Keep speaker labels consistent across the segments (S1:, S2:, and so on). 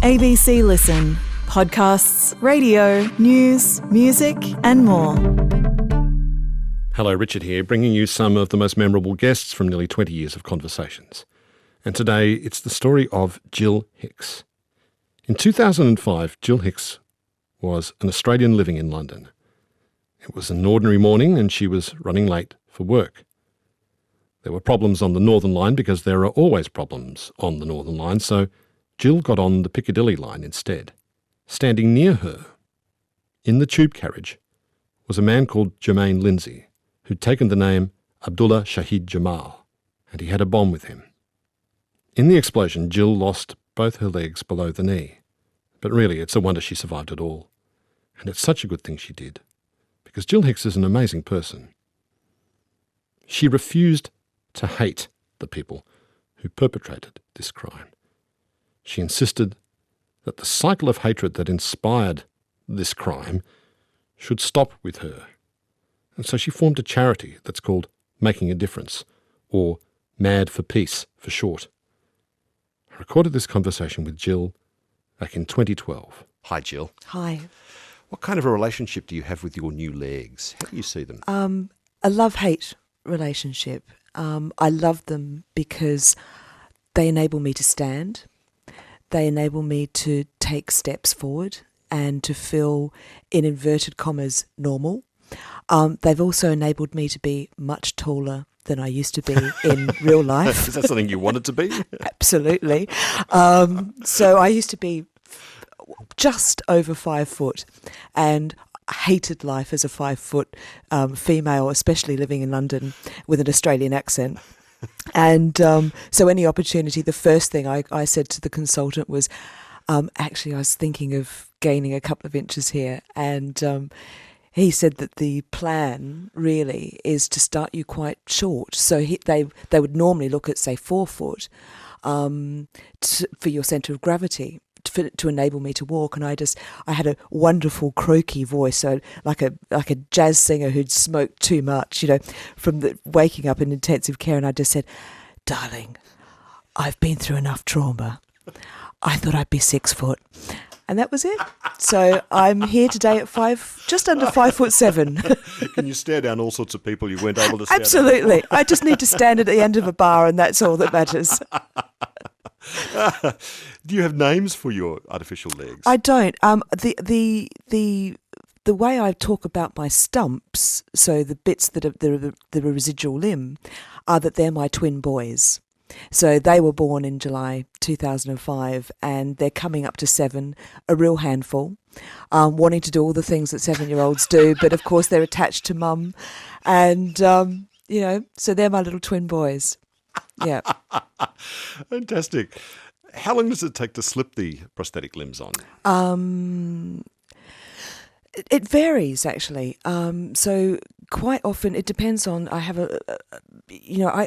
S1: ABC Listen. Podcasts, radio, news, music and more.
S2: Hello, Richard here, bringing you some of the most memorable guests from nearly 20 years of conversations. And today it's the story of Gill Hicks. In 2005, Gill Hicks was an Australian living in London. It was an ordinary morning and she was running late for work. There were problems on the Northern Line because there are always problems on the Northern Line, so Gill got on the Picadilly Line instead. Standing near her, in the tube carriage, was a man called Jermaine Lindsay, who'd taken the name Abdullah Shahid Jamal, and he had a bomb with him. In the explosion, Gill lost both her legs below the knee. But really, it's a wonder she survived it all. And it's such a good thing she did, because Gill Hicks is an amazing person. She refused to hate the people who perpetrated this crime. She insisted that the cycle of hatred that inspired this crime should stop with her. And so she formed a charity that's called Making a Difference, or Mad for Peace for short. I recorded this conversation with Gill back in 2012.
S3: Hi, Gill.
S4: Hi.
S3: What kind of a relationship do you have with your new legs? How do you see them?
S4: A love-hate relationship. I love them because they enable me to stand. They enable me to take steps forward and to feel, in inverted commas, normal. They've also enabled me to be much taller than I used to be in real life.
S3: Is that something you wanted to be?
S4: Absolutely. So I used to be just over 5 foot and hated life as a 5 foot female, especially living in London with an Australian accent. And so any opportunity, the first thing I said to the consultant was, actually, I was thinking of gaining a couple of inches here. And he said that the plan really is to start you quite short. So they would normally look at, say, 4 foot for your centre of gravity, to enable me to walk. And I had a wonderful croaky voice, so like a jazz singer who'd smoked too much, from waking up in intensive care. And I just said, darling, I've been through enough trauma. I thought I'd be 6 foot. And that was it. So I'm here today at just under 5'7".
S3: Can you stare down all sorts of people you weren't able to stare
S4: Absolutely.
S3: down?
S4: I just need to stand at the end of a bar and that's all that matters.
S3: Do you have names for your artificial legs?
S4: I don't. The way I talk about my stumps, so the bits that are the residual limb, are that they're my twin boys. So they were born in July 2005 and they're coming up to 7, a real handful, wanting to do all the things that 7-year-olds do, but of course they're attached to mum. And, so they're my little twin boys. Yeah.
S3: Fantastic. How long does it take to slip the prosthetic limbs on?
S4: It varies, actually. So quite often it depends on. I have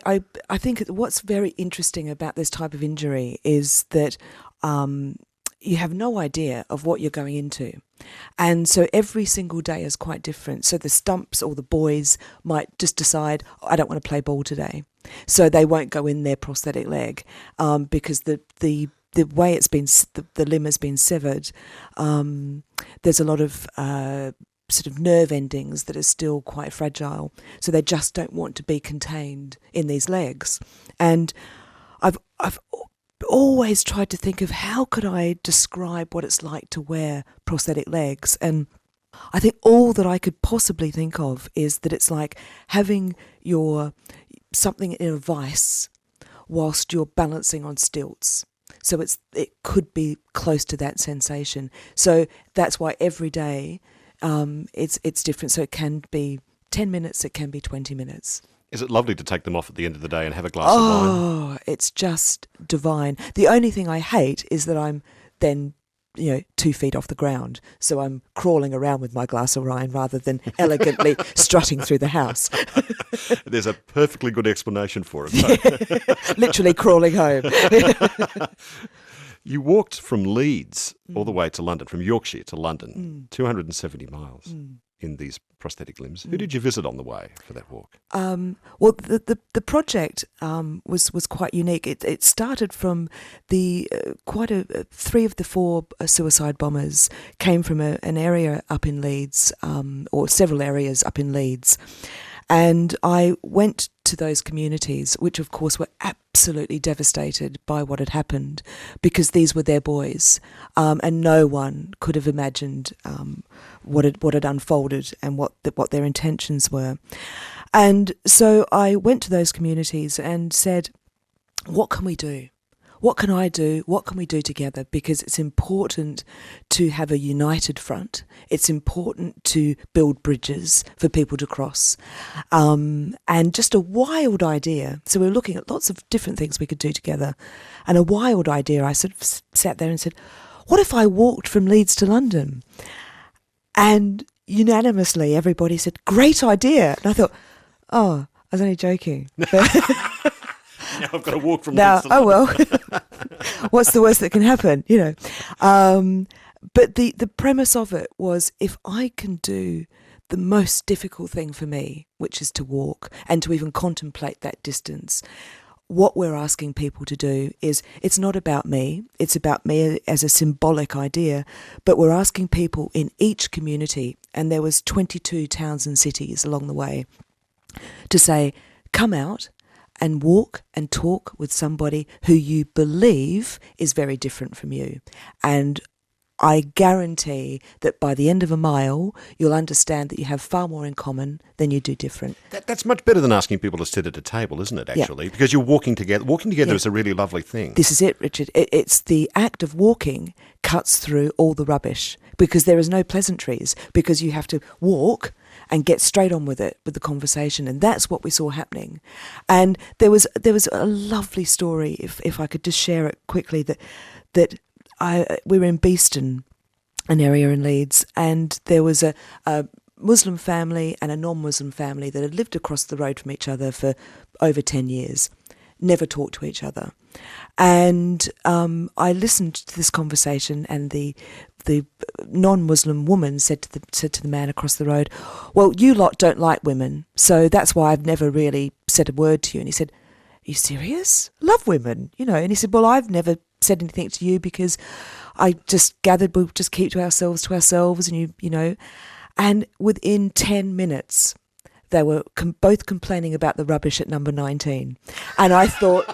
S4: I think what's very interesting about this type of injury is that you have no idea of what you're going into. And so every single day is quite different. So the stumps or the boys might just decide, I don't want to play ball today. So they won't go in their prosthetic leg because the way it's been, the limb has been severed. There's a lot of sort of nerve endings that are still quite fragile. So they just don't want to be contained in these legs. And I've always tried to think of how could I describe what it's like to wear prosthetic legs. And I think all that I could possibly think of is that it's like having something in a vice whilst you're balancing on stilts. So it could be close to that sensation. So that's why every day it's different. So it can be 10 minutes, it can be 20 minutes.
S3: Is it lovely to take them off at the end of the day and have a glass of wine?
S4: Oh, it's just divine. The only thing I hate is that I'm then 2 feet off the ground. So I'm crawling around with my glass of wine rather than elegantly strutting through the house.
S3: There's a perfectly good explanation for it.
S4: Literally crawling home.
S3: You walked from Leeds all the way to London, from Yorkshire to London, 270 miles. in these prosthetic limbs. Who did you visit on the way for that walk?
S4: Well, the project was quite unique. It started from the 3 of the 4 suicide bombers came from an area up in Leeds, or several areas up in Leeds. And I went to those communities, which of course were absolutely devastated by what had happened, because these were their boys, and no one could have imagined what had unfolded and what their intentions were. And so I went to those communities and said, what can we do? What can I do? What can we do together? Because it's important to have a united front. It's important to build bridges for people to cross. And just a wild idea. So we were looking at lots of different things we could do together. And a wild idea, I sort of sat there and said, what if I walked from Leeds to London? And unanimously, everybody said, great idea. And I thought, oh, I was only joking.
S3: Now I've got to walk from
S4: now,
S3: Leeds to London.
S4: well, what's the worst that can happen, But the premise of it was, if I can do the most difficult thing for me, which is to walk and to even contemplate that distance, what we're asking people to do is, it's not about me, it's about me as a symbolic idea, but we're asking people in each community, and there was 22 towns and cities along the way, to say, come out and walk and talk with somebody who you believe is very different from you. And I guarantee that by the end of a mile, you'll understand that you have far more in common than you do different.
S3: That's much better than asking people to sit at a table, isn't it, actually? Yeah. Because you're walking together. Walking together is a really lovely thing.
S4: This is it, Richard. It's the act of walking cuts through all the rubbish, because there is no pleasantries, because you have to walk and get straight on with it, with the conversation. And that's what we saw happening. And there was a lovely story, if I could just share it quickly, that we were in Beeston, an area in Leeds, and there was a Muslim family and a non-Muslim family that had lived across the road from each other for over 10 years, never talked to each other. And I listened to this conversation, and the non-Muslim woman said to the man across the road, well, you lot don't like women, so that's why I've never really said a word to you. And he said, are you serious? Love women, And he said, well, I've never said anything to you because I just gathered we'll just keep to ourselves, and you. And within 10 minutes, they were both complaining about the rubbish at number 19. And I thought,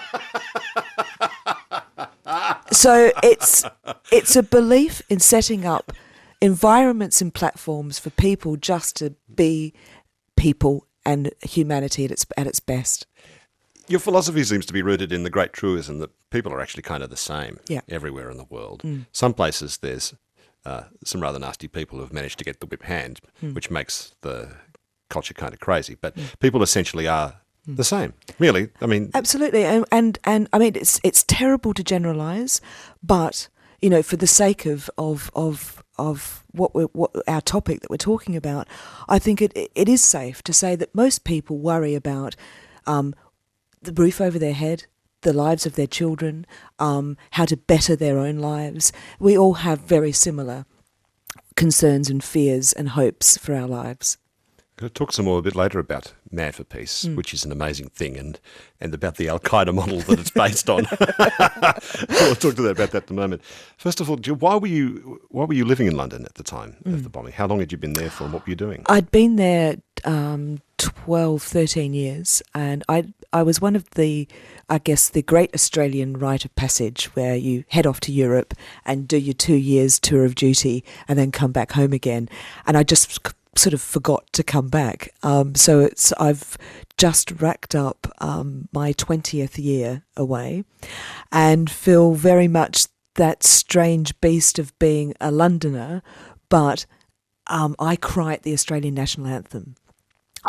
S4: so it's a belief in setting up environments and platforms for people just to be people and humanity at its best.
S3: Your philosophy seems to be rooted in the great truism that people are actually kind of the same everywhere in the world. Some places there's some rather nasty people who have managed to get the whip hand, which makes the culture kind of crazy. But people essentially are the same, really. I mean,
S4: absolutely, and I mean it's terrible to generalise, but for the sake of what our topic that we're talking about, I think it is safe to say that most people worry about the roof over their head, the lives of their children, how to better their own lives. We all have very similar concerns and fears and hopes for our lives.
S3: Going to talk some more a bit later about Mad for Peace, which is an amazing thing, and about the Al-Qaeda model that it's based on. We'll talk about that in a moment. First of all, Jill, why were you living in London at the time of the bombing? How long had you been there for, and what were you doing?
S4: I'd been there 12, 13 years, and I was one of the great Australian rite of passage, where you head off to Europe and do your 2 years tour of duty and then come back home again. And I just sort of forgot to come back. So I've just racked up my 20th year away, and feel very much that strange beast of being a Londoner, but I cry at the Australian national anthem.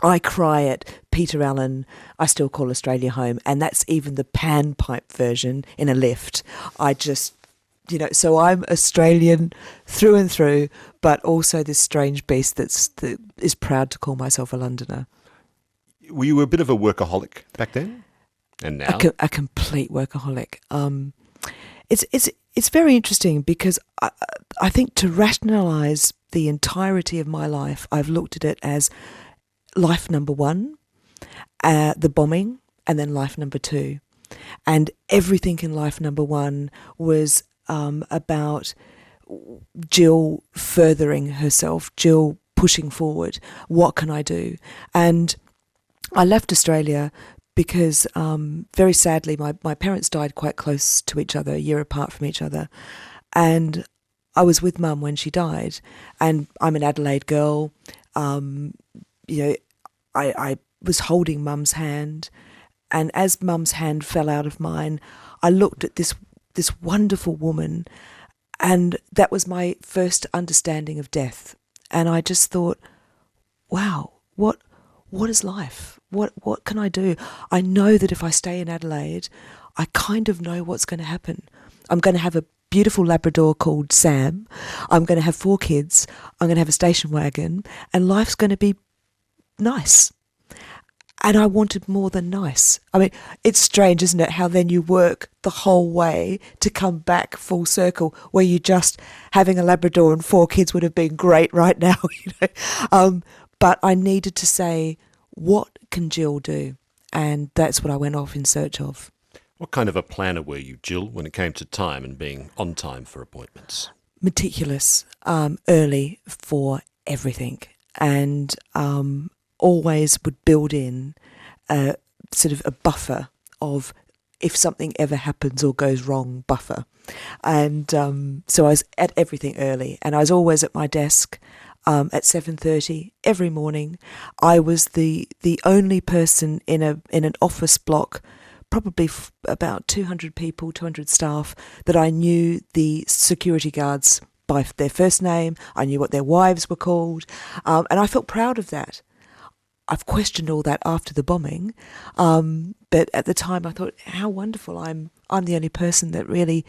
S4: I cry at Peter Allen, I Still Call Australia Home, and that's even the panpipe version in a lift. I just, so I'm Australian through and through, but also this strange beast that is proud to call myself a Londoner.
S3: Were you a bit of a workaholic back then? And now?
S4: A complete workaholic. It's very interesting, because I think to rationalise the entirety of my life, I've looked at it as life number one, the bombing, and then life number two. And everything in life number one was about Gill furthering herself, Gill pushing forward. What can I do? And I left Australia because very sadly my parents died quite close to each other, a year apart from each other. And I was with Mum when she died. And I'm an Adelaide girl. I was holding Mum's hand. And as Mum's hand fell out of mine, I looked at this wonderful woman, and that was my first understanding of death. And I just thought, wow, what is life? What can I do? I know that if I stay in Adelaide, I kind of know what's going to happen. I'm going to have a beautiful Labrador called Sam. I'm going to have 4 kids. I'm going to have a station wagon, and life's going to be nice. And I wanted more than nice. I mean, it's strange, isn't it, how then you work the whole way to come back full circle, where you just having a Labrador and 4 kids would have been great right now, But I needed to say, what can Gill do? And that's what I went off in search of.
S3: What kind of a planner were you, Gill, when it came to time and being on time for appointments?
S4: Meticulous, early for everything, and always would build in sort of a buffer of if something ever happens or goes wrong, buffer. And so I was at everything early, and I was always at my desk at 7:30 every morning. I was the only person in an office block, probably about 200 people, 200 staff, that I knew the security guards by their first name. I knew what their wives were called, and I felt proud of that. I've questioned all that after the bombing, but at the time I thought, how wonderful! I'm the only person that really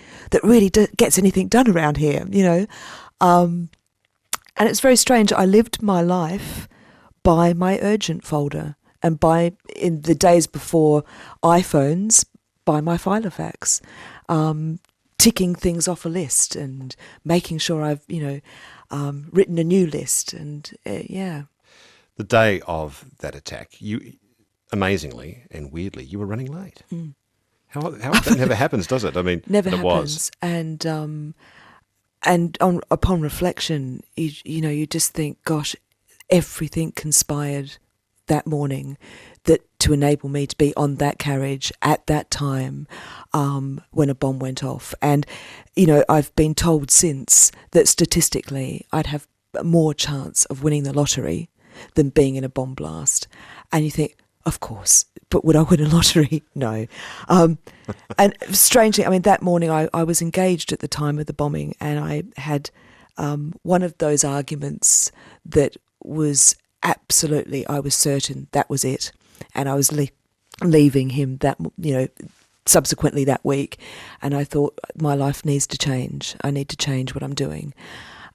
S4: gets anything done around here, And it's very strange. I lived my life by my urgent folder, and in the days before iPhones, by my Filofax, ticking things off a list and making sure I've written a new list, and yeah.
S3: The day of that attack, you, amazingly and weirdly, you were running late. Mm. How that never happens, does it? I mean,
S4: never
S3: happens.
S4: Was. And upon reflection, you just think, gosh, everything conspired that morning to enable me to be on that carriage at that time when a bomb went off. And I've been told since that statistically I'd have more chance of winning the lottery than being in a bomb blast. And you think, of course, but would I win a lottery? No. And strangely, I mean, that morning I was engaged at the time of the bombing, and I had one of those arguments that was absolutely, I was certain that was it. And I was leaving him subsequently that week. And I thought, my life needs to change. I need to change what I'm doing.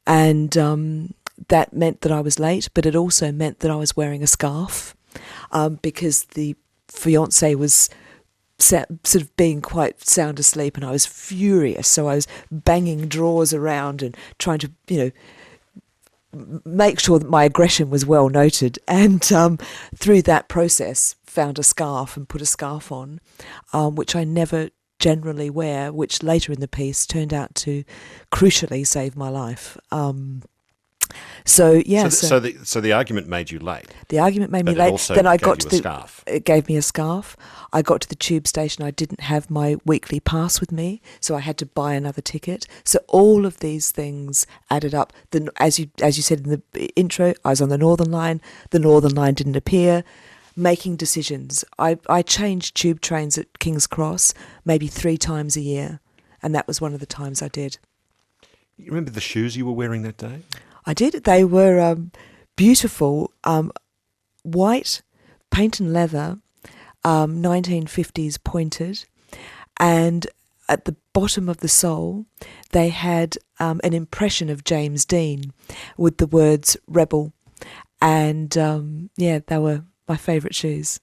S4: And that meant that I was late, but it also meant that I was wearing a scarf because the fiancé was sort of being quite sound asleep, and I was furious. So I was banging drawers around and trying to, make sure that my aggression was well noted. And through that process, found a scarf and put a scarf on, which I never generally wear, which later in the piece turned out to crucially save my life. So the argument made you late. The argument made me late. Then I got to the scarf. It gave me a scarf. I got to the tube station. I didn't have my weekly pass with me, so I had to buy another ticket. So all of these things added up. Then, as you said in the intro, I was on the Northern Line. The Northern Line didn't appear. Making decisions. I changed tube trains at King's Cross maybe 3 times a year, and that was one of the times I did.
S3: You remember the shoes you were wearing that day?
S4: I did. They were beautiful, white, paint and leather, 1950s pointed, and at the bottom of the sole they had an impression of James Dean with the words "Rebel," and they were my favourite shoes.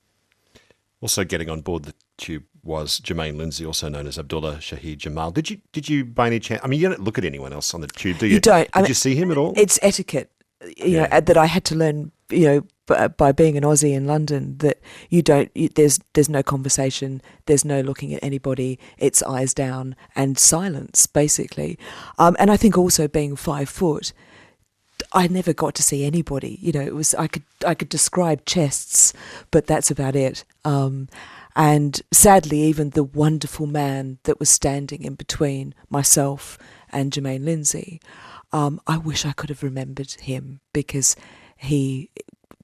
S3: Also, getting on board the tube was Jermaine Lindsay, also known as Abdullah Shahid Jamal. Did you by any chance? I mean, you don't look at anyone else on the tube, do you?
S4: You don't.
S3: Did you see him at all?
S4: It's etiquette, you know, that I had to learn, you know, by being an Aussie in London, that there's no conversation, there's no looking at anybody, it's eyes down and silence, basically. And I think also being 5 foot, I never got to see anybody. You know, it was I could describe chests, but that's about it. And sadly, even the wonderful man that was standing in between myself and Jermaine Lindsay, I wish I could have remembered him, because he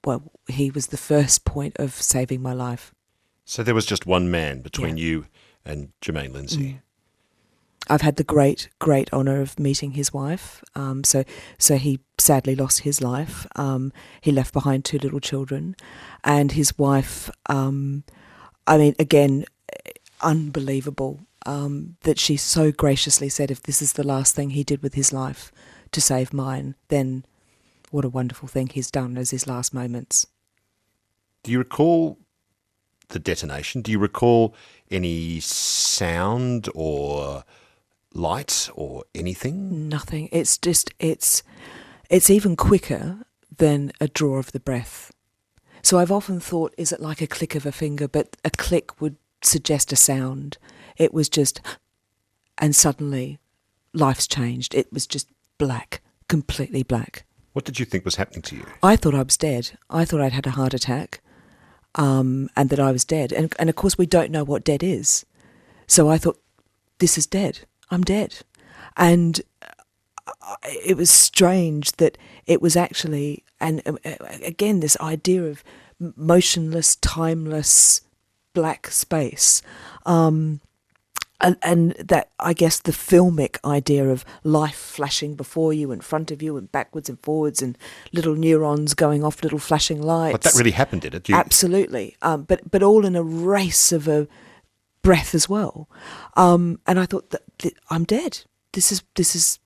S4: was the first point of saving my life.
S3: So there was just one man between you and Jermaine Lindsay.
S4: I've had the great honour of meeting his wife. So he sadly lost his life. He left behind 2 little children, and his wife. I mean, again, unbelievable that she so graciously said, if this is the last thing he did with his life to save mine, then what a wonderful thing he's done as his last moments.
S3: Do you recall the detonation? Do you recall any sound or light or anything?
S4: Nothing. It's just, it's even quicker than a draw of the breath. So I've often thought, is it like a click of a finger? But a click would suggest a sound. It was just, and suddenly life's changed. It was just black, completely black.
S3: What did you think was happening to you?
S4: I thought I was dead. I thought I'd had a heart attack, and that I was dead. And of course we don't know what dead is. So I thought, this is dead. I'm dead. And it was strange that it was actually, and again, this idea of motionless, timeless, black space, and that, I guess, the filmic idea of life flashing before you, in front of you, and backwards and forwards, and little neurons going off, little flashing lights.
S3: But that really happened, did it?
S4: Absolutely. But all in a race of a breath as well. And I thought that I'm dead. This is.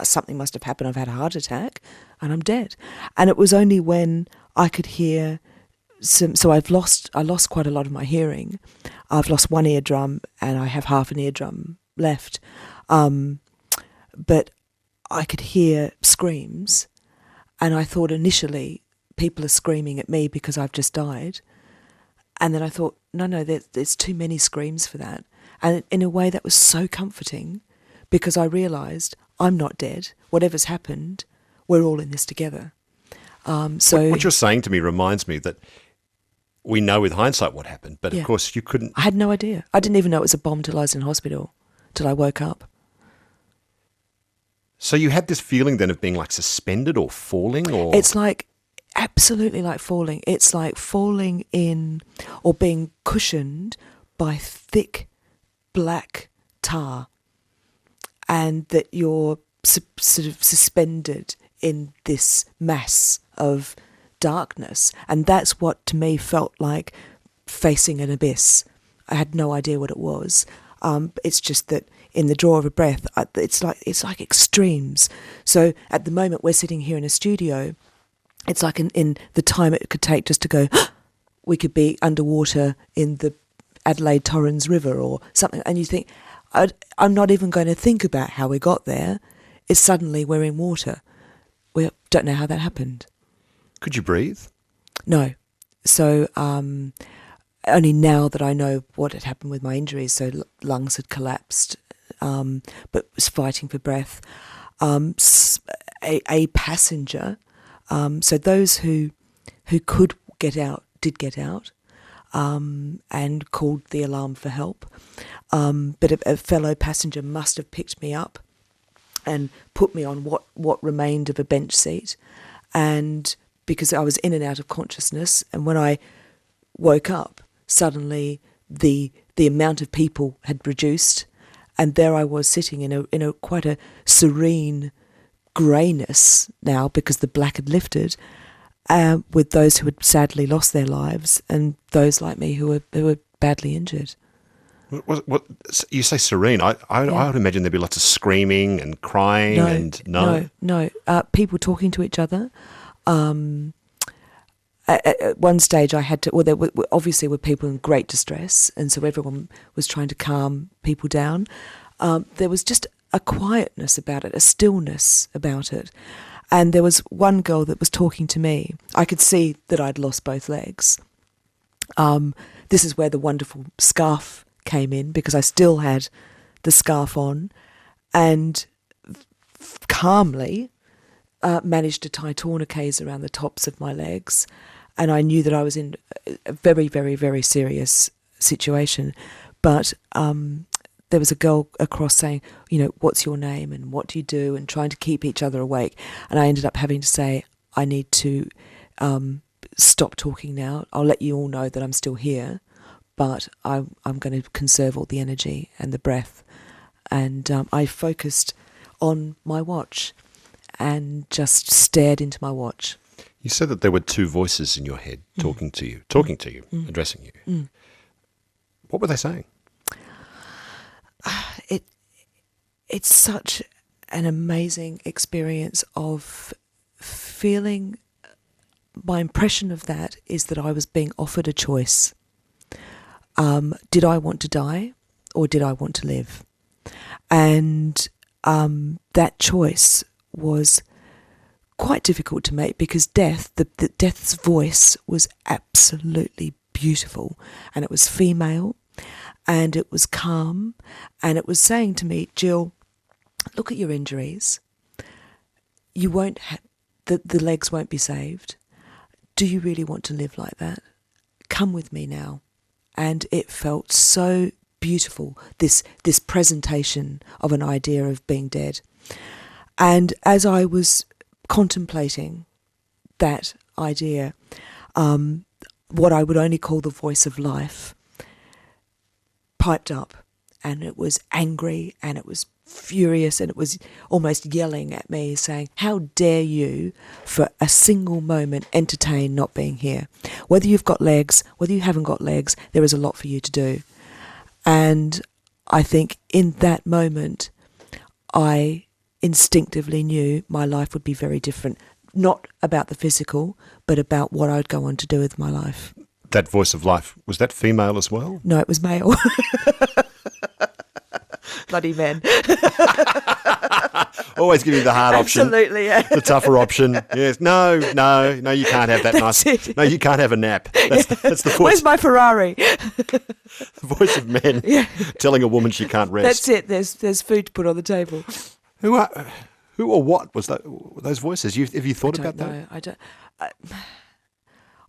S4: Something must have happened. I've had a heart attack, and I'm dead. And it was only when I could hear some. So I lost quite a lot of my hearing. I've lost one eardrum, and I have half an eardrum left. But I could hear screams, and I thought initially people are screaming at me because I've just died. And then I thought, no, there's too many screams for that. And in a way, that was so comforting, because I realised I'm not dead. Whatever's happened, we're all in this together. So
S3: what you're saying to me reminds me that we know with hindsight what happened, but of course you couldn't.
S4: I had no idea. I didn't even know it was a bomb till I was in hospital, till I woke up.
S3: So you had this feeling then of being like suspended or falling, or
S4: it's like absolutely like falling. It's like falling in or being cushioned by thick black tar. And that you're sort of suspended in this mass of darkness. And that's what, to me, felt like facing an abyss. I had no idea what it was. It's just that in the draw of a breath, it's like extremes. So at the moment we're sitting here in a studio, it's like in the time it could take just to go, we could be underwater in the Adelaide Torrens River or something. And you think, I'm not even going to think about how we got there. It's suddenly we're in water. We don't know how that happened.
S3: Could you breathe?
S4: No. So only now that I know what had happened with my injuries, so lungs had collapsed, but was fighting for breath. A passenger, so those who could get out did get out. And called the alarm for help. But a fellow passenger must have picked me up and put me on what remained of a bench seat. And because I was in and out of consciousness, and when I woke up, suddenly the amount of people had reduced, and there I was sitting in a quite a serene greyness now, because the black had lifted. With those who had sadly lost their lives, and those like me who were badly injured.
S3: What you say serene? I would imagine there'd be lots of screaming and crying.
S4: No. People talking to each other, and at one stage I had to, there were obviously were people in great distress, and so everyone was trying to calm people down. There was just a quietness about it, a stillness about it. And there was one girl that was talking to me. I could see that I'd lost both legs. This is where the wonderful scarf came in, because I still had the scarf on, and calmly managed to tie tourniquets around the tops of my legs. And I knew that I was in a very, very, very serious situation. But there was a girl across saying, what's your name and what do you do, and trying to keep each other awake. And I ended up having to say, I need to stop talking now. I'll let you all know that I'm still here, but I'm going to conserve all the energy and the breath. And I focused on my watch and just stared into my watch.
S3: You said that there were two voices in your head talking to you, addressing you. What were they saying?
S4: It's such an amazing experience of feeling. My impression of that is that I was being offered a choice. Did I want to die, or did I want to live? And that choice was quite difficult to make, because death's voice was absolutely beautiful, and it was female, and it was calm, and it was saying to me, Gill, look at your injuries. You won't the legs won't be saved. Do you really want to live like that? Come with me now. And it felt so beautiful, this presentation of an idea of being dead. And as I was contemplating that idea, what I would only call the voice of life piped up, and it was angry, and it was furious, and it was almost yelling at me, saying, how dare you for a single moment entertain not being here? Whether you've got legs, whether you haven't got legs, there is a lot for you to do. And I think in that moment, I instinctively knew my life would be very different, not about the physical, but about what I'd go on to do with my life.
S3: That voice of life, was that female as well?
S4: No, it was male. Bloody men.
S3: Always give you the hard option.
S4: Absolutely, yeah.
S3: The tougher option. Yes. No, you can't have that
S4: That's
S3: nice.
S4: it.
S3: No, you can't have a nap. That's the voice.
S4: Where's my Ferrari?
S3: The voice of men telling a woman she can't rest.
S4: That's it. There's food to put on the table.
S3: Who or what was that? Those voices? Have you thought about that?
S4: I don't.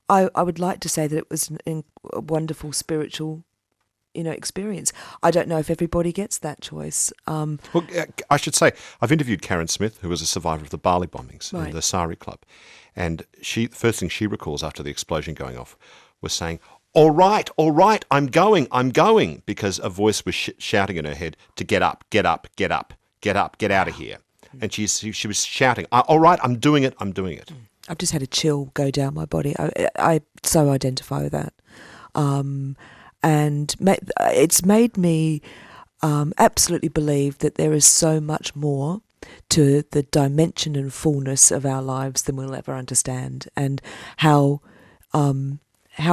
S4: I would like to say that it was a wonderful spiritual, experience. I don't know if everybody gets that choice.
S3: Well, I should say, I've interviewed Karen Smith, who was a survivor of the Bali bombings in the Sari Club. And the first thing she recalls after the explosion going off was saying, all right, I'm going, because a voice was shouting in her head to get up, get out of here. And she was shouting, all right, I'm doing it.
S4: I've just had a chill go down my body. I so identify with that. And it's made me absolutely believe that there is so much more to the dimension and fullness of our lives than we'll ever understand, and how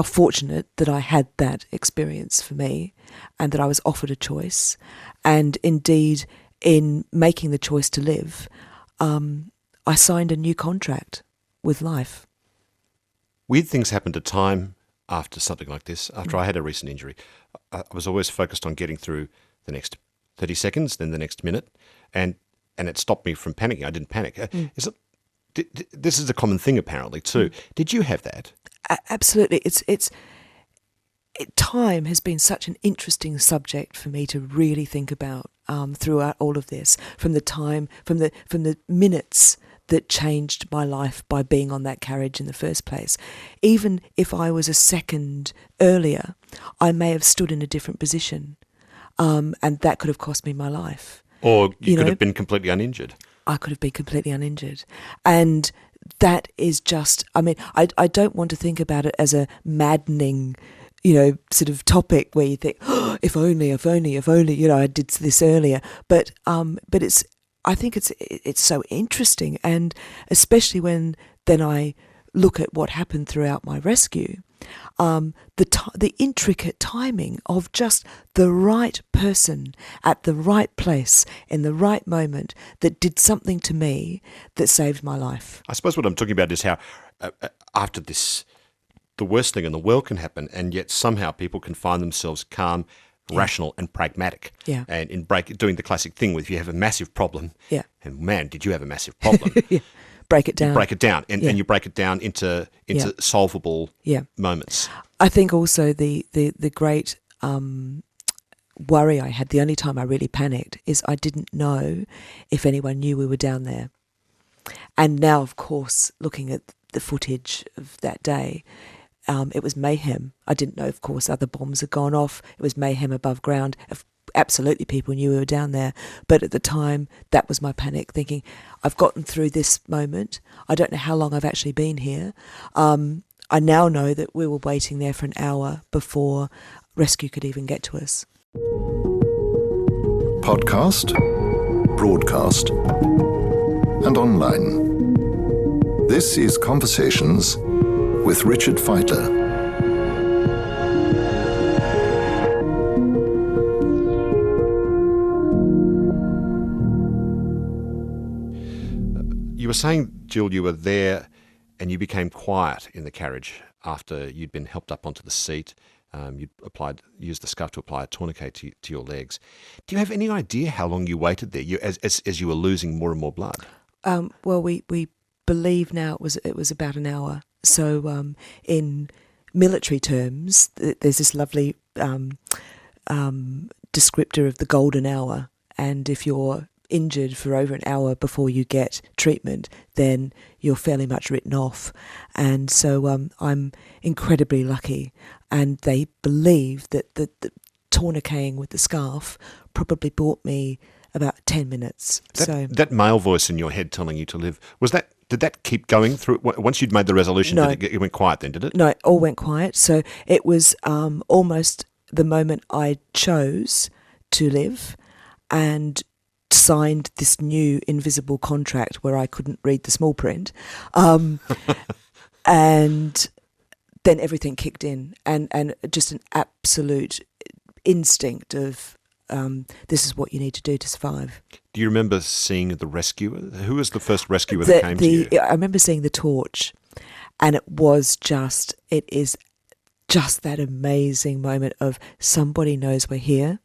S4: fortunate that I had that experience for me, and that I was offered a choice. And indeed, in making the choice to live, I signed a new contract with life.
S3: Weird things happen to time after something like this. After I had a recent injury, I was always focused on getting through the next 30 seconds, then the next minute, and it stopped me from panicking. I didn't panic. This is a common thing apparently too. Did you have that?
S4: Absolutely. Time has been such an interesting subject for me to really think about throughout all of this. From the minutes that changed my life by being on that carriage in the first place. Even if I was a second earlier, I may have stood in a different position, and that could have cost me my life.
S3: Or you could have been completely uninjured.
S4: I could have been completely uninjured. And that is just, I don't want to think about it as a maddening, sort of topic where you think, oh, if only, I did this earlier. But I think it's so interesting, and especially when then I look at what happened throughout my rescue, the intricate timing of just the right person at the right place in the right moment that did something to me that saved my life.
S3: I suppose what I'm talking about is how after this, the worst thing in the world can happen, and yet somehow people can find themselves calm, rational and pragmatic.
S4: Yeah. And
S3: doing the classic thing with, if you have a massive problem,
S4: yeah.
S3: and man, did you have a massive problem.
S4: Yeah. Break it down.
S3: You break it down, and you break it down into solvable moments.
S4: I think also the great worry I had, the only time I really panicked, is I didn't know if anyone knew we were down there. And now, of course, looking at the footage of that day, it was mayhem. I didn't know, of course, other bombs had gone off. It was mayhem above ground. Absolutely, people knew we were down there. But at the time, that was my panic, thinking, I've gotten through this moment. I don't know how long I've actually been here. I now know that we were waiting there for an hour before rescue could even get to us.
S5: Podcast, broadcast, and online. This is Conversations with Richard Feitler.
S3: You were saying, Gill, you were there and you became quiet in the carriage after you'd been helped up onto the seat. You'd used the scuff to apply a tourniquet to your legs. Do you have any idea how long you waited there, as you were losing more and more blood?
S4: Well, we believe now it was about an hour. So in military terms, there's this lovely descriptor of the golden hour, and if you're injured for over an hour before you get treatment, then you're fairly much written off. And so I'm incredibly lucky, and they believe that the tourniqueting with the scarf probably bought me about 10 minutes.
S3: That male voice in your head telling you to live, did that keep going through? Once you'd made the resolution,
S4: No.
S3: it went quiet then, did it?
S4: No, it all went quiet. So it was almost the moment I chose to live and signed this new invisible contract where I couldn't read the small print. And then everything kicked in, and just an absolute instinct of this is what you need to do to survive.
S3: Do you remember seeing the rescuer? Who was the first rescuer that came to you?
S4: I remember seeing the torch, and it is just that amazing moment of somebody knows we're here,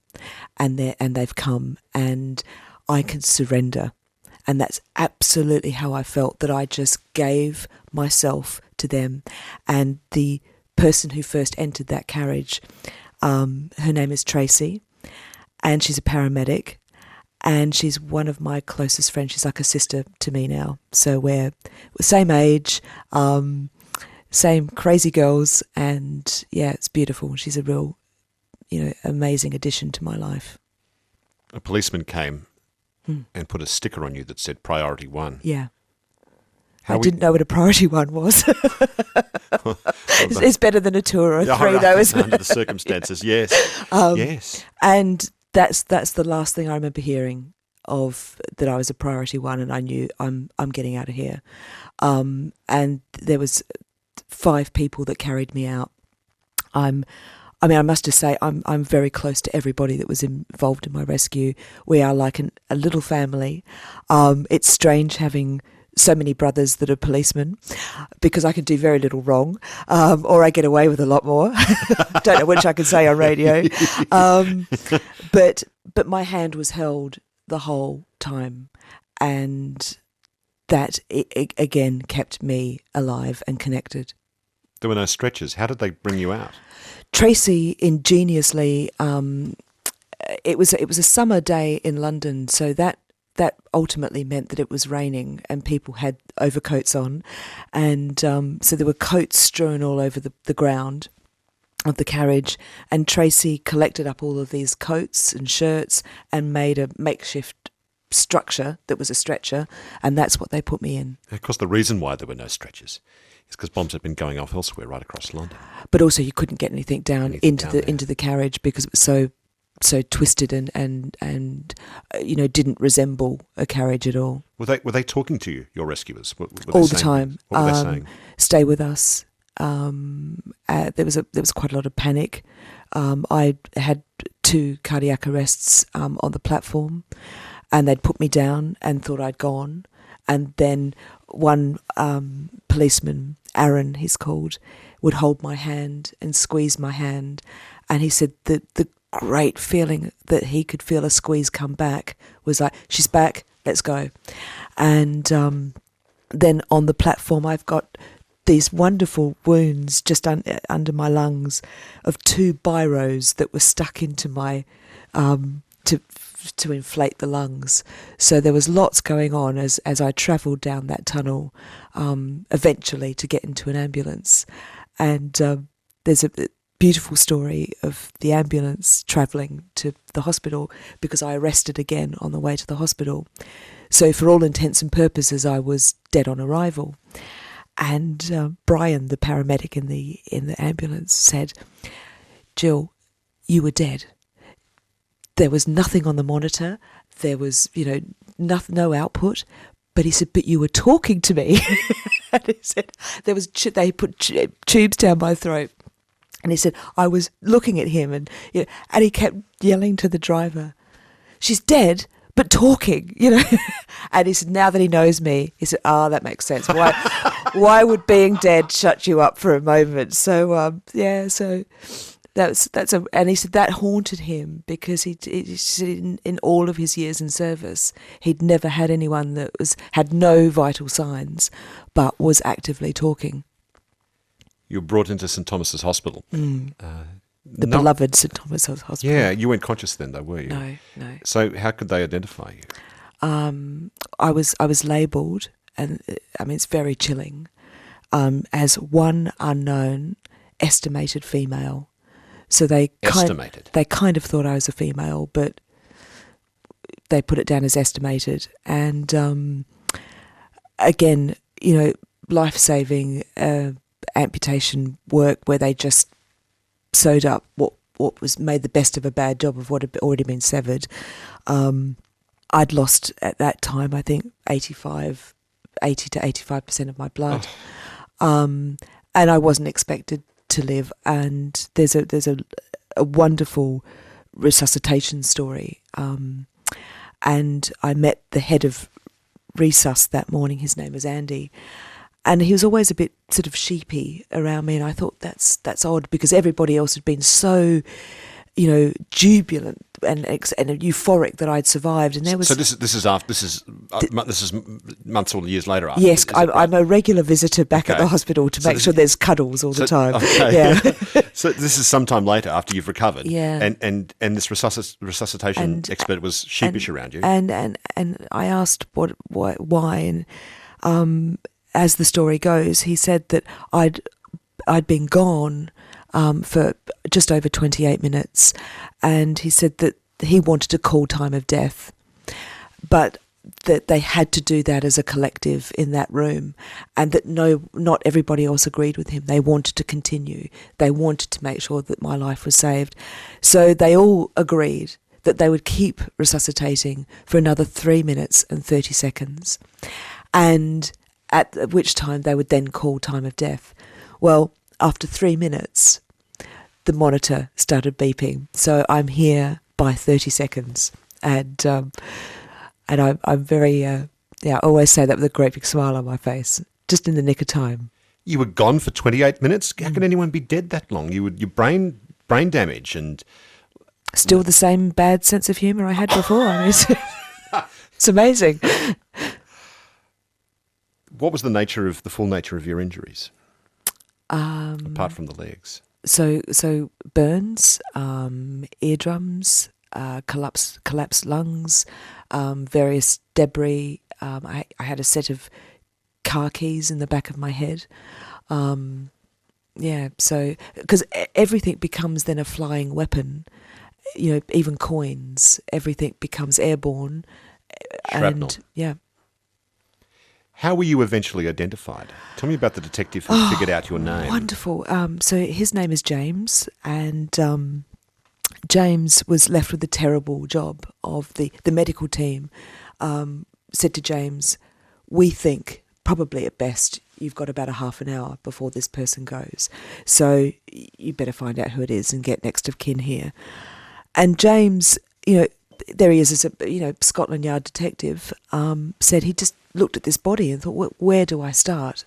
S4: and they've come, and I can surrender. And that's absolutely how I felt, that I just gave myself to them. And the person who first entered that carriage, her name is Tracy, and she's a paramedic, and she's one of my closest friends. She's like a sister to me now. So we're the same age, same crazy girls, and yeah, it's beautiful. She's a real, amazing addition to my life.
S3: A policeman came and put a sticker on you that said Priority 1.
S4: Yeah. I didn't know what a Priority 1 was. It's better than a 2 or a 3, though, isn't it?
S3: Under the circumstances, yes. Yes.
S4: And that's the last thing I remember hearing of, that I was a Priority 1, and I knew I'm getting out of here. And there was 5 people that carried me out. I must just say, I'm very close to everybody that was involved in my rescue. We are like a little family. It's strange having so many brothers that are policemen, because I can do very little wrong, or I get away with a lot more. Don't know which I can say on radio. But my hand was held the whole time, and that it again kept me alive and connected.
S3: There were no stretchers. How did they bring you out?
S4: Tracy ingeniously, it was a summer day in London, so that ultimately meant that it was raining and people had overcoats on, and so there were coats strewn all over the ground of the carriage, and Tracy collected up all of these coats and shirts and made a makeshift structure that was a stretcher, and that's what they put me in.
S3: Of course, the reason why there were no stretchers is because bombs had been going off elsewhere right across London.
S4: But also you couldn't get anything down into the carriage because it was so so twisted and didn't resemble a carriage at all.
S3: Were they talking to you, your rescuers? Were they
S4: all the
S3: saying,
S4: time.
S3: What were they saying?
S4: Stay with us. There was quite a lot of panic. I had 2 cardiac arrests on the platform, and they'd put me down and thought I'd gone. And then one policeman, Aaron he's called, would hold my hand and squeeze my hand. And he said that the great feeling that he could feel a squeeze come back was like, she's back, let's go. And then on the platform I've got these wonderful wounds just under my lungs of 2 biros that were stuck into my to inflate the lungs. So there was lots going on as I travelled down that tunnel, eventually to get into an ambulance. And there's a beautiful story of the ambulance travelling to the hospital because I arrested again on the way to the hospital. So for all intents and purposes, I was dead on arrival. And Brian, the paramedic in the ambulance, said, "Jill, you were dead. There was nothing on the monitor. There was, no output. But he said, but you were talking to me." And he said, they put tubes down my throat. And he said, I was looking at him and he kept yelling to the driver, "She's dead, but talking," And he said, now that he knows me, he said, that makes sense. Why would being dead shut you up for a moment? So, so and he said that haunted him because he said in all of his years in service, he'd never had anyone that had no vital signs, but was actively talking.
S3: You were brought into St Thomas's Hospital.
S4: The beloved St Thomas's Hospital.
S3: Yeah, you weren't conscious then, though, were you?
S4: No.
S3: So how could they identify you?
S4: I was labelled, and it's very chilling, as one unknown estimated female. So they kind of thought I was a female, but they put it down as estimated. And again, life-saving amputation work where they just sewed up what was made the best of a bad job of what had already been severed. I'd lost at that time, I think, 80 to 85% of my blood. And I wasn't expected to live. And there's a wonderful resuscitation story. And I met the head of Resus that morning. His name was Andy. And he was always a bit sort of sheepy around me, and I thought that's odd because everybody else had been so, jubilant and euphoric that I'd survived. And there was
S3: this is months or years later. After.
S4: Yes, I'm a regular visitor back at the hospital to make sure there's cuddles all the time.
S3: Okay.
S4: Yeah.
S3: So this is sometime later after you've recovered.
S4: Yeah.
S3: And this resuscitation expert was sheepish around you.
S4: And I asked why, and as the story goes, he said that I'd been gone for just over 28 minutes, and he said that he wanted to call time of death, but that they had to do that as a collective in that room, and that not everybody else agreed with him. They wanted to continue. They wanted to make sure that my life was saved. So they all agreed that they would keep resuscitating for another 3 minutes and 30 seconds, and at which time they would then call time of death. Well, after 3 minutes, the monitor started beeping. So I'm here by 30 seconds. And I'm very, I always say that with a great big smile on my face, just in the nick of time.
S3: You were gone for 28 minutes? How can anyone be dead that long? Your brain damage and...
S4: Still the same bad sense of humour I had before. It's amazing.
S3: What was the full nature of your injuries? Apart from the legs.
S4: So burns, eardrums, collapsed lungs, various debris. I had a set of car keys in the back of my head. So because everything becomes then a flying weapon, even coins, everything becomes airborne.
S3: Shrapnel.
S4: And yeah.
S3: How were you eventually identified? Tell me about the detective who figured out your name.
S4: Wonderful. So his name is James, and James was left with the terrible job of the medical team said to James, we think probably at best you've got about a half an hour before this person goes. So you better find out who it is and get next of kin here. And James, there he is as a, Scotland Yard detective, said he just looked at this body and thought, where do I start?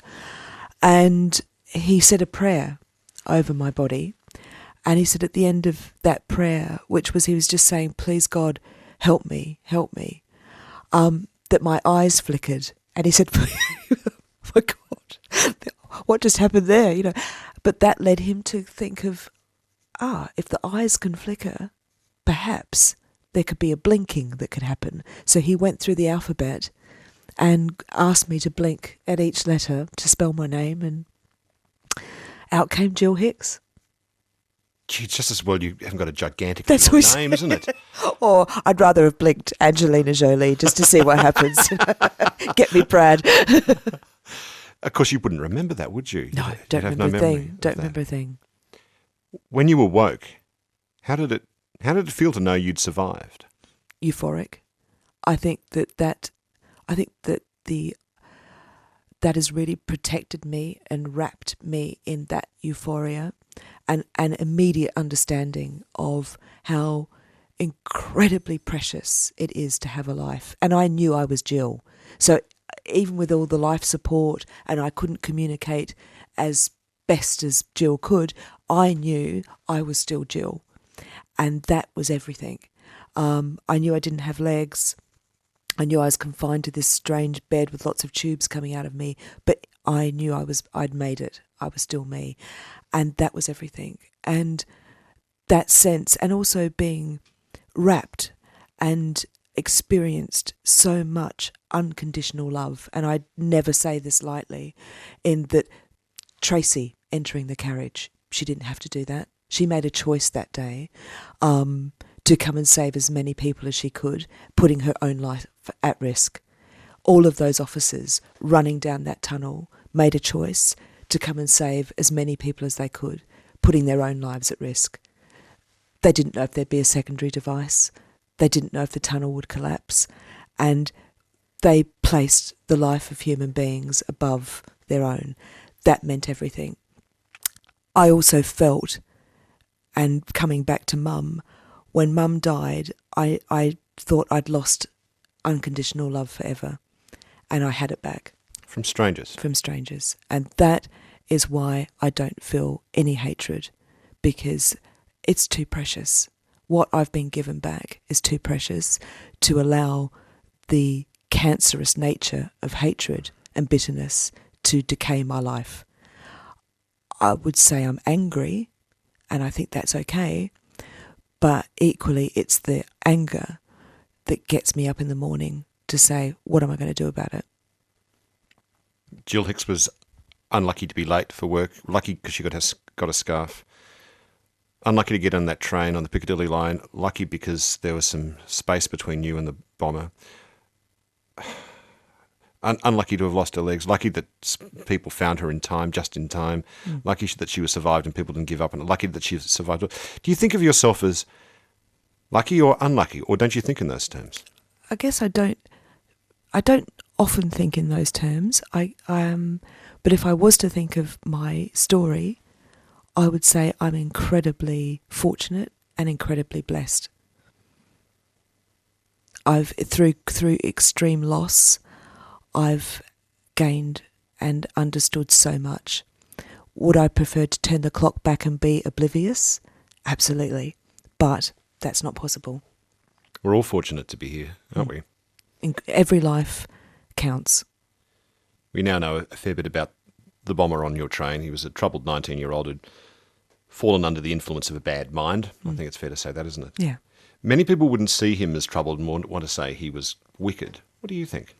S4: And he said a prayer over my body. And he said at the end of that prayer, which was, he was just saying, please God, help me, that my eyes flickered. And he said, oh my God, what just happened there? But that led him to think of, if the eyes can flicker, perhaps there could be a blinking that could happen. So he went through the alphabet and asked me to blink at each letter to spell my name, and out came Gill Hicks.
S3: Gee, just as well you haven't got a gigantic
S4: That's
S3: name, isn't it?
S4: Or I'd rather have blinked Angelina Jolie just to see what happens. Get me, Brad.
S3: Of course, you wouldn't remember that, would you?
S4: No, don't remember a thing. Don't remember a thing.
S3: When you awoke, how did it feel to know you'd survived?
S4: Euphoric. I think that has really protected me and wrapped me in that euphoria and an immediate understanding of how incredibly precious it is to have a life. And I knew I was Gill. So even with all the life support and I couldn't communicate as best as Gill could, I knew I was still Gill. And that was everything. I knew I didn't have legs. I knew I was confined to this strange bed with lots of tubes coming out of me, but I knew I'd made it. I was still me. And that was everything. And that sense, and also being wrapped and experienced so much unconditional love. And I never say this lightly, in that Tracy entering the carriage, she didn't have to do that. She made a choice that day to come and save as many people as she could, putting her own life at risk. All of those officers running down that tunnel made a choice to come and save as many people as they could, putting their own lives at risk. They didn't know if there'd be a secondary device. They didn't know if the tunnel would collapse. And they placed the life of human beings above their own. That meant everything. I also felt, and coming back to Mum, when Mum died, I thought I'd lost unconditional love forever. And I had it back.
S3: From strangers?
S4: From strangers. And that is why I don't feel any hatred, because it's too precious. What I've been given back is too precious to allow the cancerous nature of hatred and bitterness to decay my life. I would say I'm angry, and I think that's okay, but equally it's the anger that gets me up in the morning to say, what am I going to do about it?
S3: Gill Hicks was unlucky to be late for work, lucky because she got a scarf, unlucky to get on that train on the Picadilly Line, lucky because there was some space between you and the bomber, unlucky to have lost her legs, lucky that people found her in time, just in time, lucky that she was survived and people didn't give up on it, lucky that she survived. Do you think of yourself as lucky or unlucky, or don't you think in those terms?
S4: I guess I don't often think in those terms. But if I was to think of my story, I would say I'm incredibly fortunate and incredibly blessed. I've through extreme loss, I've gained and understood so much. Would I prefer to turn the clock back and be oblivious? Absolutely. But that's not possible.
S3: We're all fortunate to be here, aren't we?
S4: Every life counts.
S3: We now know a fair bit about the bomber on your train. He was a troubled 19-year-old who'd fallen under the influence of a bad mind. I think it's fair to say that, isn't it?
S4: Yeah.
S3: Many people wouldn't see him as troubled and want to say he was wicked. What do you think?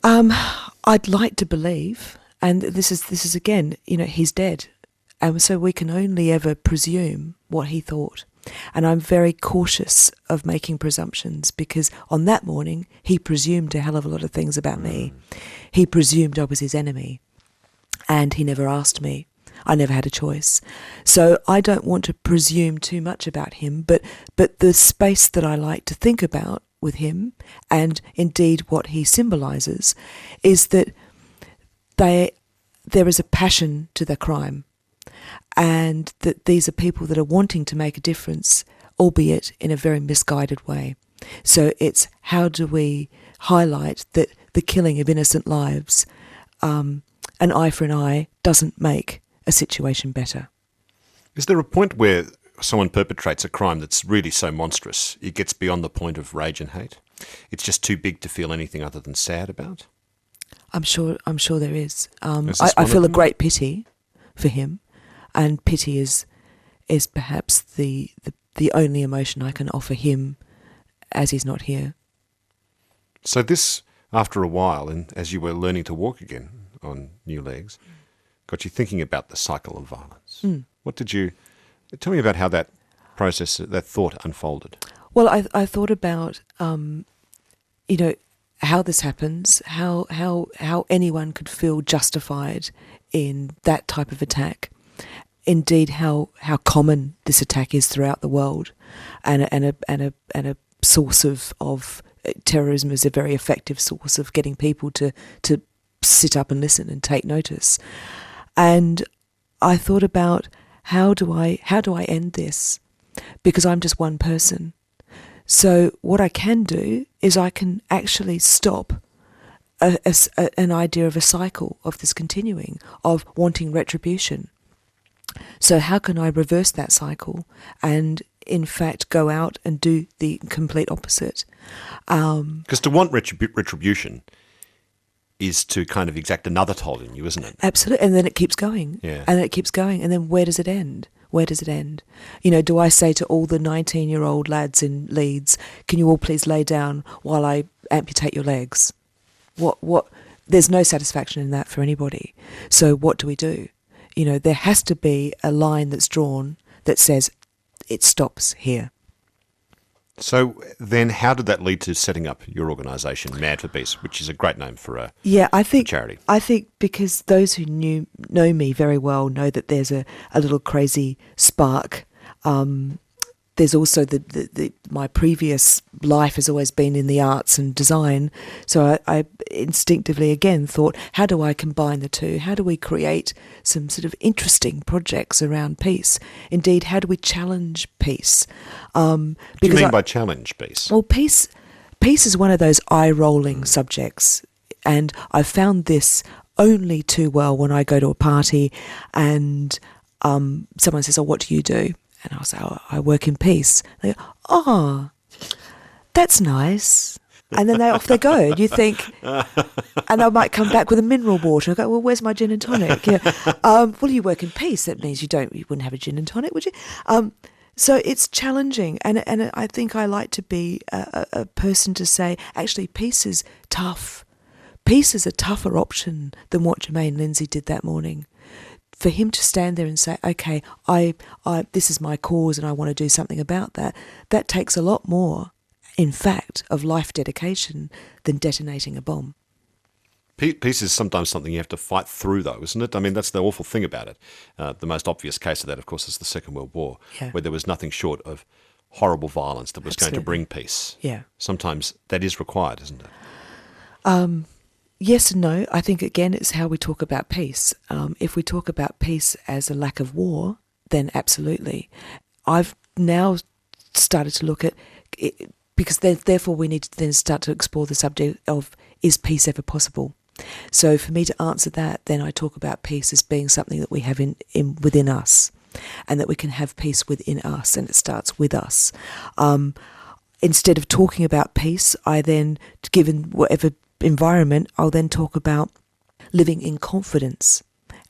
S4: I'd like to believe, and this is again, he's dead, and so we can only ever presume what he thought. And I'm very cautious of making presumptions, because on that morning he presumed a hell of a lot of things about me. He presumed I was his enemy, and he never asked me. I never had a choice. So I don't want to presume too much about him, but the space that I like to think about with him, and indeed what he symbolises, is that there is a passion to their crime, and that these are people that are wanting to make a difference, albeit in a very misguided way. So it's how do we highlight that the killing of innocent lives, an eye for an eye, doesn't make a situation better.
S3: Is there a point where someone perpetrates a crime that's really so monstrous, it gets beyond the point of rage and hate? It's just too big to feel anything other than sad about?
S4: I'm sure there is. I feel a great pity for him, and pity is perhaps the only emotion I can offer him as he's not here.
S3: So this, after a while, and as you were learning to walk again on new legs, got you thinking about the cycle of violence. What did you... Tell me about how that process, that thought unfolded.
S4: Well, I thought about, how this happens, how anyone could feel justified in that type of attack. Indeed, how common this attack is throughout the world, and a source of terrorism is a very effective source of getting people to sit up and listen and take notice. And I thought about how do I end this? Because I'm just one person. So what I can do is I can actually stop an idea of a cycle of this continuing, of wanting retribution. So how can I reverse that cycle and, in fact, go out and do the complete opposite?
S3: Because to want retribution is to kind of exact another toll in you, isn't it?
S4: Absolutely. And then it keeps going.
S3: Yeah.
S4: And it keeps going. And then where does it end? Where does it end? Do I say to all the 19-year-old lads in Leeds, can you all please lay down while I amputate your legs? What? There's no satisfaction in that for anybody. So what do we do? There has to be a line that's drawn that says it stops here.
S3: So then how did that lead to setting up your organisation, Mad for Peace, which is a great name for a charity?
S4: I think because those who know me very well know that there's a little crazy spark. There's also my previous life has always been in the arts and design. So I instinctively again thought, how do I combine the two? How do we create some sort of interesting projects around peace? Indeed, how do we challenge peace?
S3: What do you mean by challenge peace?
S4: Well, peace is one of those eye-rolling subjects. And I found this only too well when I go to a party and someone says, what do you do? And I'll say, I work in peace. They go, oh, that's nice. And then off they go. And you think, and they might come back with a mineral water. I go, well, where's my gin and tonic? Yeah. Well, you work in peace. That means you wouldn't have a gin and tonic, would you? So it's challenging. And I think I like to be a person to say, actually, peace is tough. Peace is a tougher option than what Jermaine Lindsay did that morning. For him to stand there and say, okay, I this is my cause and I want to do something about that, that takes a lot more, in fact, of life dedication than detonating a bomb.
S3: Peace is sometimes something you have to fight through, though, isn't it? I mean, that's the awful thing about it. The most obvious case of that, of course, is the Second World War, where there was nothing short of horrible violence that was going to bring peace.
S4: Yeah.
S3: Sometimes that is required, isn't it?
S4: Yes and no. I think, again, it's how we talk about peace. If we talk about peace as a lack of war, then absolutely. I've now started to look at it, because therefore we need to then start to explore the subject of, is peace ever possible? So for me to answer that, then I talk about peace as being something that we have within us, and that we can have peace within us, and it starts with us. Instead of talking about peace, I then, given whatever environment, I'll then talk about living in confidence.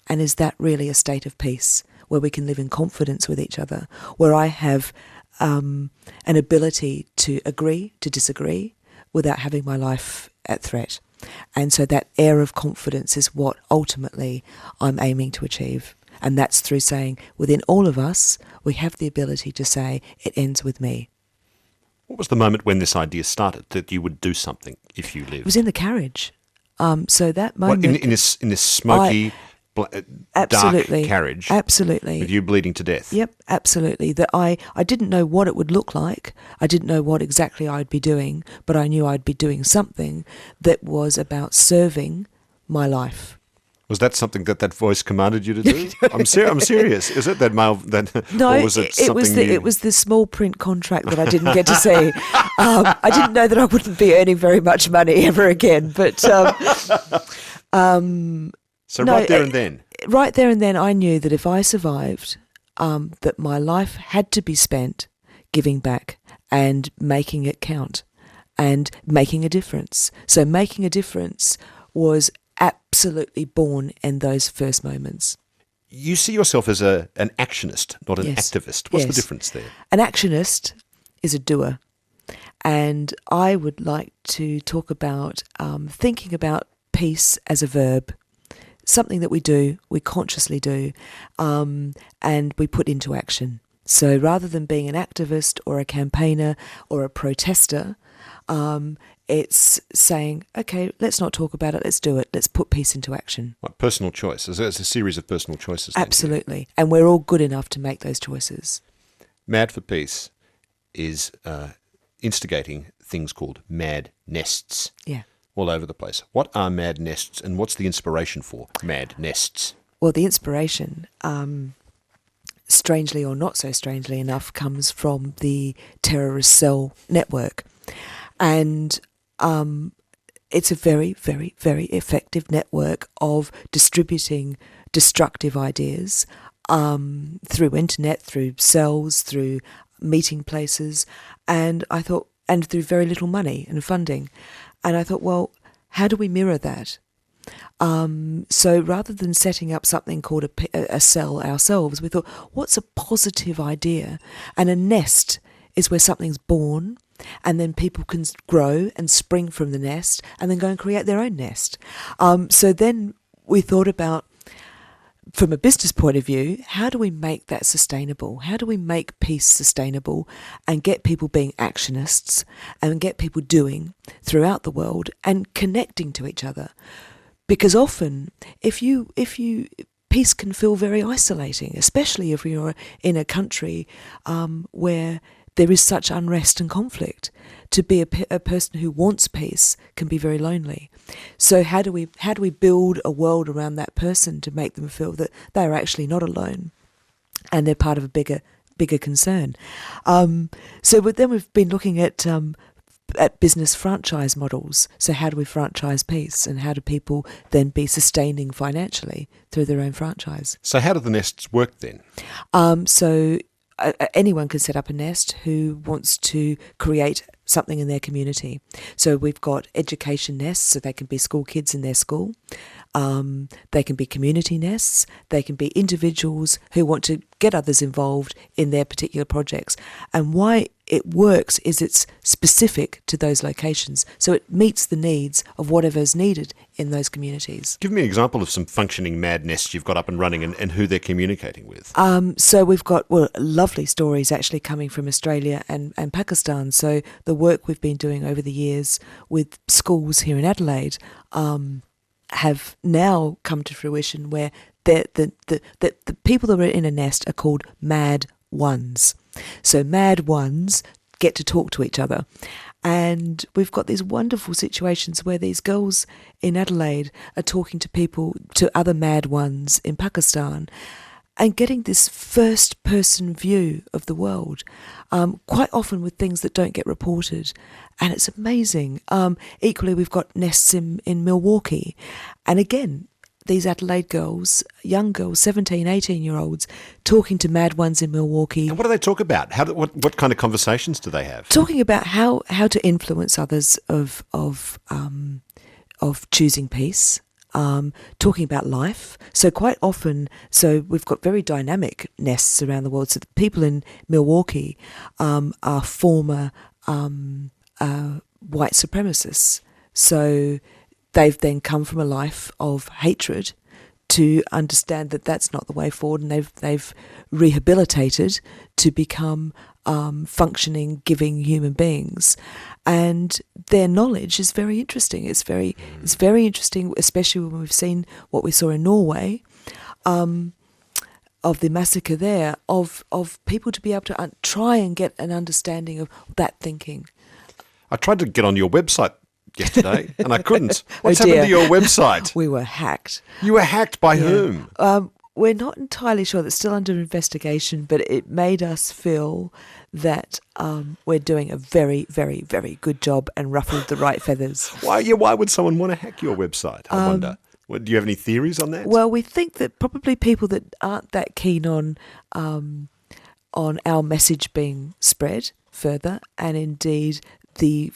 S4: And is that really a state of peace, where we can live in confidence with each other, where I have an ability to agree, to disagree, without having my life at threat? And so that air of confidence is what ultimately I'm aiming to achieve. And that's through saying, within all of us, we have the ability to say, it ends with me.
S3: What was the moment when this idea started, that you would do something if you lived?
S4: It was in the carriage. So that moment...
S3: What, in this smoky,
S4: absolutely.
S3: dark carriage.
S4: Absolutely.
S3: With you bleeding to death.
S4: Yep, absolutely. That I didn't know what it would look like. I didn't know what exactly I'd be doing, but I knew I'd be doing something that was about serving my life.
S3: Was that something that voice commanded you to do? I'm serious. Is it that male?
S4: No,
S3: or was it
S4: was the small print contract that I didn't get to see. I didn't know that I wouldn't be earning very much money ever again. But
S3: so right there and then,
S4: I knew that if I survived, that my life had to be spent giving back and making it count and making a difference. So making a difference was absolutely born in those first moments.
S3: You see yourself as an actionist, not an activist. What's the difference there?
S4: An actionist is a doer. And I would like to talk about thinking about peace as a verb, something that we do, we consciously do, and we put into action. So rather than being an activist or a campaigner or a protester, it's saying, okay, let's not talk about it, let's do it, let's put peace into action.
S3: What, personal choice? It's a series of personal choices.
S4: Absolutely. And we're all good enough to make those choices.
S3: Mad for Peace is instigating things called mad nests all over the place. What are mad nests and what's the inspiration for mad nests?
S4: Well, the inspiration, strangely or not so strangely enough, comes from the terrorist cell network. And it's a very, very, very effective network of distributing destructive ideas through internet, through cells, through meeting places, and through very little money and funding. And I thought, well, how do we mirror that? So rather than setting up something called a cell ourselves, we thought, what's a positive idea? And a nest is where something's born, and then people can grow and spring from the nest and then go and create their own nest. So then we thought about, from a business point of view, how do we make that sustainable? How do we make peace sustainable and get people being actionists and get people doing throughout the world and connecting to each other? Because often, if you peace can feel very isolating, especially if you're in a country where there is such unrest and conflict. To be a person who wants peace can be very lonely. So how do we build a world around that person to make them feel that they are actually not alone, and they're part of a bigger concern? But then we've been looking at business franchise models. So how do we franchise peace, and how do people then be sustaining financially through their own franchise?
S3: So how do the nests work then?
S4: Anyone can set up a nest who wants to create something in their community. So we've got education nests, so they can be school kids in their school. They can be community nests. They can be individuals who want to get others involved in their particular projects. And why it works is it's specific to those locations. So it meets the needs of whatever's needed in those communities.
S3: Give me an example of some functioning mad nests you've got up and running and who they're communicating with.
S4: So we've got lovely stories actually coming from Australia and Pakistan. So the work we've been doing over the years with schools here in Adelaide have now come to fruition, where the people that are in a nest are called mad ones. So mad ones get to talk to each other. And we've got these wonderful situations where these girls in Adelaide are talking to other mad ones in Pakistan, and getting this first-person view of the world, quite often with things that don't get reported. And it's amazing. Equally, we've got nests in Milwaukee. And again, these Adelaide girls, young girls, 17, 18-year-olds, talking to mad ones in Milwaukee.
S3: And what do they talk about? What kind of conversations do they have?
S4: Talking about how to influence others of choosing peace. Talking about life. So quite often, we've got very dynamic nests around the world. So the people in Milwaukee are former white supremacists. So they've then come from a life of hatred to understand that that's not the way forward, and they've rehabilitated to become functioning, giving human beings. And their knowledge is very interesting. It's very interesting, especially when we've seen what we saw in Norway, of the massacre there, of people to be able to try and get an understanding of that thinking.
S3: I tried to get on your website yesterday and I couldn't. What's happened to your website?
S4: We were hacked.
S3: You were hacked by whom?
S4: We're not entirely sure. That's still under investigation, but it made us feel that we're doing a very, very, very good job and ruffled the right feathers.
S3: Why would someone want to hack your website, I wonder? Do you have any theories on that?
S4: Well, we think that probably people that aren't that keen on our message being spread further, and indeed the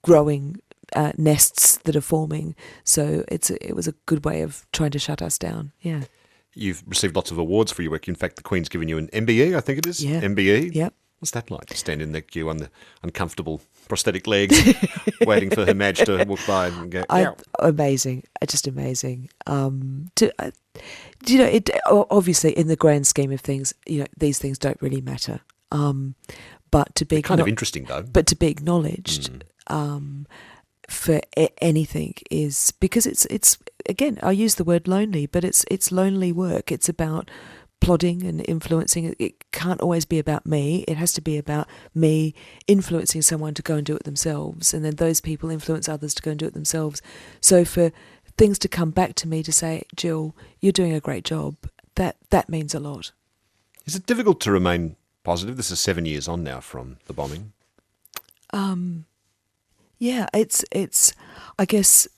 S4: growing nests that are forming. So it was a good way of trying to shut us down. Yeah.
S3: You've received lots of awards for your work. In fact, the Queen's given you an MBE, I think it is.
S4: Yeah.
S3: MBE.
S4: Yep.
S3: What's that like? To stand in the queue on the uncomfortable prosthetic legs, waiting for Her Maj to walk by and go,
S4: amazing, just amazing. It obviously in the grand scheme of things, these things don't really matter. But to be
S3: kind of interesting though.
S4: But to be acknowledged for anything is because it's again, I use the word lonely, but it's lonely work. It's about plodding and influencing. It can't always be about me. It has to be about me influencing someone to go and do it themselves, and then those people influence others to go and do it themselves. So for things to come back to me to say, Jill, you're doing a great job, that means a lot.
S3: Is it difficult to remain positive? This is 7 years on now from the bombing.
S4: Yeah, it's I guess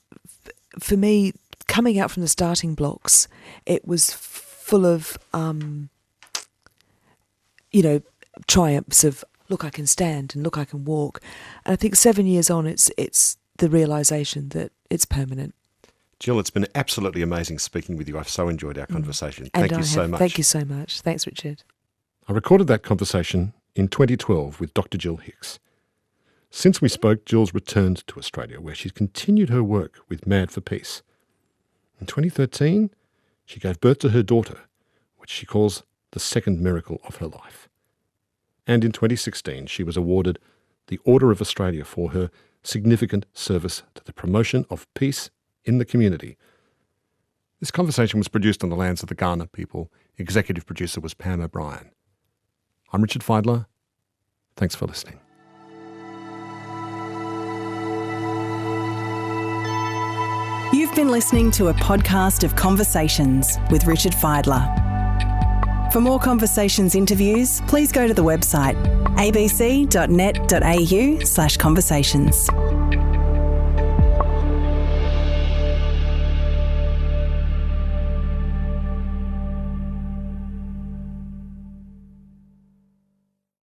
S4: for me, coming out from the starting blocks, it was full of triumphs of look, I can stand and look, I can walk. And I think 7 years on, it's the realisation that it's permanent.
S3: Jill, it's been absolutely amazing speaking with you. I've so enjoyed our conversation. Thank you so much.
S4: Thank you so much. Thanks, Richard.
S2: I recorded that conversation in 2012 with Dr. Gill Hicks. Since we spoke, Jill's returned to Australia, where she's continued her work with Mad for Peace. In 2013, she gave birth to her daughter, which she calls the second miracle of her life. And in 2016, she was awarded the Order of Australia for her significant service to the promotion of peace in the community. This conversation was produced on the lands of the Kaurna people. Executive producer was Pam O'Brien. I'm Richard Feidler. Thanks for listening.
S1: You've been listening to a podcast of Conversations with Richard Feidler. For more Conversations interviews, please go to the website abc.net.au/conversations.